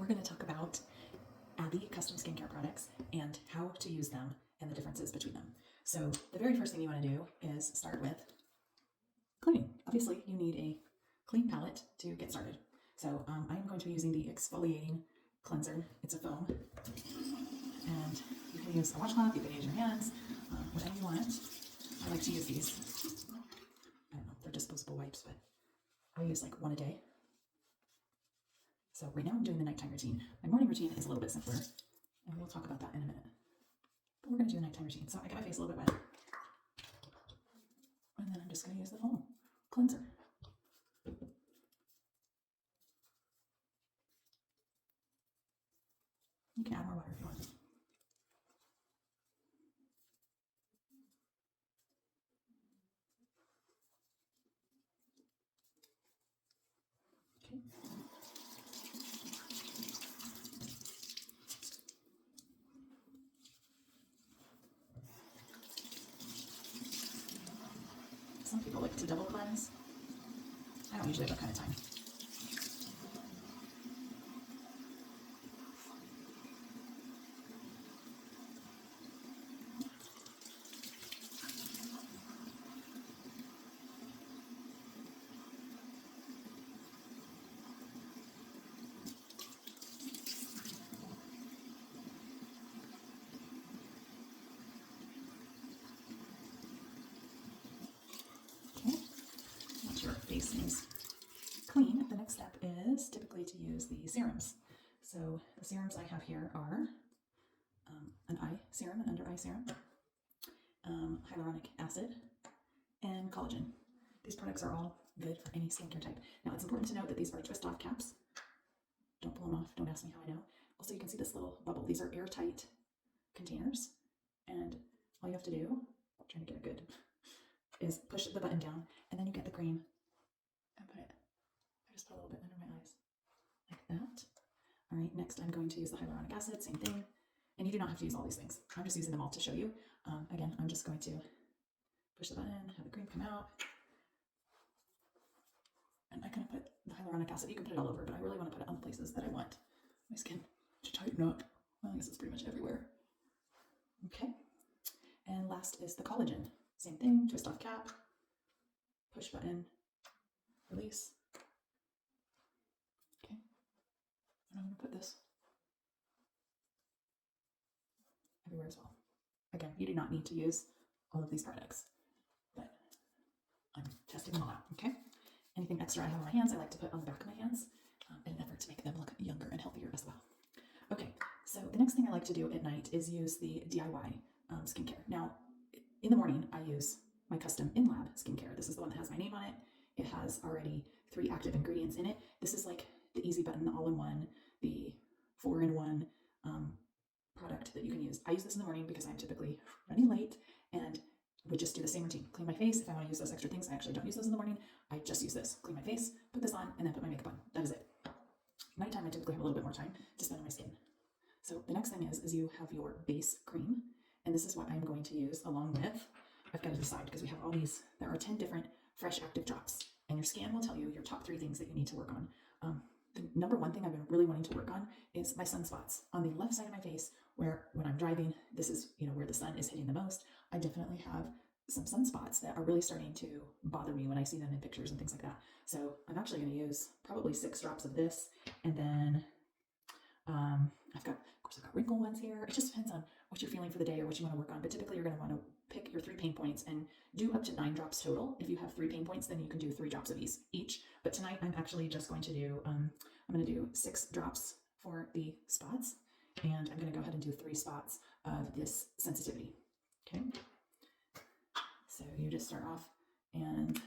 we're going to talk about Abbi custom skincare products and how to use them and the differences between them. So the very first thing you want to do is start with cleaning. Obviously, you need a clean palette to get started. So I'm going to be using the exfoliating cleanser. It's a foam, and you can use a washcloth, you can use your hands, whatever you want. I like to use these. I don't know, they're disposable wipes, but I use like one a day. So right now I'm doing the nighttime routine. My morning routine is a little bit simpler, and we'll talk about that in a minute. But we're going to do the nighttime routine. So I get my face a little bit wet, and then I'm just going to use the foam cleanser. You can add more water if you want. Okay. Some people like to double cleanse. I don't usually have that kind of time. Okay, once your face is clean, the next step is typically to use the serums. So the serums I have here are an eye serum, an under eye serum, hyaluronic acid, and collagen. These products are all good for any skincare type. Now it's important to note that these are twist off caps. Don't pull them off, don't ask me how I know. Also, you can see this little bubble. These are airtight containers, and all you have to do, I'm trying to get it good, is push the button down, and then you get the cream and put it. I just put a little bit under my eyes, like that. All right, next I'm going to use the hyaluronic acid, same thing. And you do not have to use all these things. I'm just using them all to show you. Again, I'm just going to push the button, have the cream come out. And I kind of put the hyaluronic acid, you can put it all over, but I really want to put it on the places that I want my skin to tighten up. Well, I guess it's pretty much everywhere. Okay. And last is the collagen. Same thing, twist off cap, push button, release. Okay. And I'm going to put this everywhere as well. Again, you do not need to use all of these products, but I'm testing them all out, okay? Anything extra I have on my hands, I like to put on the back of my hands in an effort to make them look younger and healthier as well. Okay, so the next thing I like to do at night is use the DIY skincare. Now, in the morning, I use my custom in-lab skincare. This is the one that has my name on it. It has already 3 active ingredients in it. This is like the easy button, the all-in-one, the 4-in-1 product that you can use. I use this in the morning because I'm typically running late and would just do the same routine. Clean my face. If I want to use those extra things, I actually don't use those in the morning. I just use this. Clean my face, put this on, and then put my makeup on. That is it. Nighttime, I typically have a little bit more time to spend on my skin. So the next thing is you have your base cream, and this is what I'm going to use along with, I've got to decide because we have all these, there are 10 different fresh active drops, and your scan will tell you your top 3 things that you need to work on. The number one thing I've been really wanting to work on is my sunspots. On the left side of my face, where when I'm driving, this is where the sun is hitting the most, I definitely have some sunspots that are really starting to bother me when I see them in pictures and things like that. So I'm actually going to use probably 6 drops of this, and then I've got wrinkle ones here. It just depends on what you're feeling for the day or what you want to work on, but typically you're going to want to pick your 3 pain points and do up to 9 drops total. If you have 3 pain points, then you can do 3 drops of these each. But tonight I'm actually just going to do, I'm going to do 6 drops for the spots, and I'm going to go ahead and do 3 spots of this sensitivity. Okay. So you just start off, and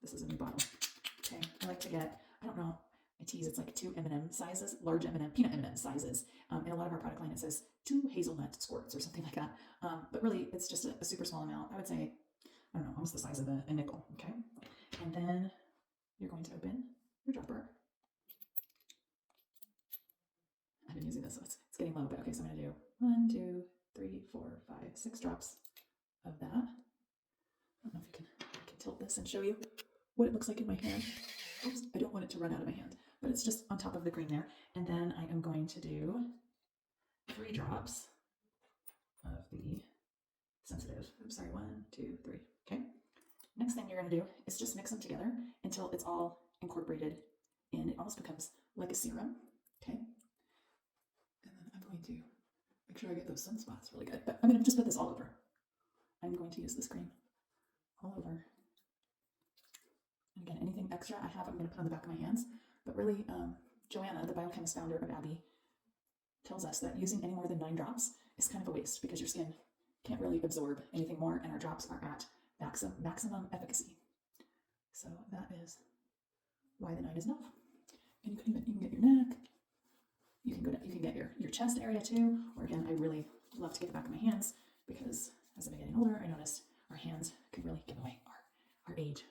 this is a new bottle. Okay. I like to get, I don't know, I tease, it's like 2 M&M sizes, large M&M, peanut M&M sizes. In a lot of our product line, it says 2 hazelnut squirts or something like that. But really, it's just a super small amount. I would say, I don't know, almost the size of a nickel, okay? And then you're going to open your dropper. I've been using this, so it's getting low, but okay, so I'm going to do 1, 2, 3, 4, 5, 6 drops of that. I don't know if I can tilt this and show you what it looks like in my hand. Oops, I don't want it to run out of my hand. but it's just on top of the green there. And then I am going to do 3 drops of the sensitive. Oops, sorry, 1, 2, 3. Okay. Next thing you're going to do is just mix them together until it's all incorporated in. It almost becomes like a serum. Okay. And then I'm going to make sure I get those sunspots really good. But I'm going to just put this all over. I'm going to use this cream all over. And again, anything extra I have, I'm going to put on the back of my hands. But really, Joanna, the biochemist founder of Abbi, tells us that using any more than 9 drops is kind of a waste because your skin can't really absorb anything more, and our drops are at maximum efficacy. So that is why the 9 is enough. And you can get your neck. You can get your chest area too. Or again, I really love to get the back of my hands because as I've been getting older, I noticed our hands can really give away our age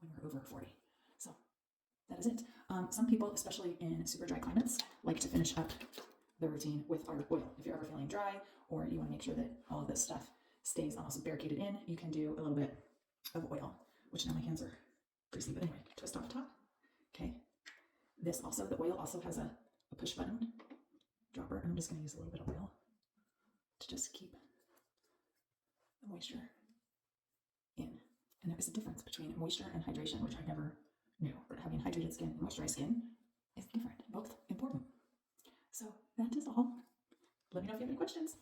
when we're over 40. So that is it. Some people, especially in super dry climates, like to finish up the routine with our oil. If you're ever feeling dry or you want to make sure that all of this stuff stays almost barricaded in, you can do a little bit of oil, which now my hands are greasy, but anyway, twist off the top. Okay. The oil also has a push button dropper. I'm just going to use a little bit of oil to just keep the moisture in. And there is a difference between moisture and hydration, which I never knew, but having hydrated skin and moisturized skin is different, both important. So that is all. Let me know if you have any questions.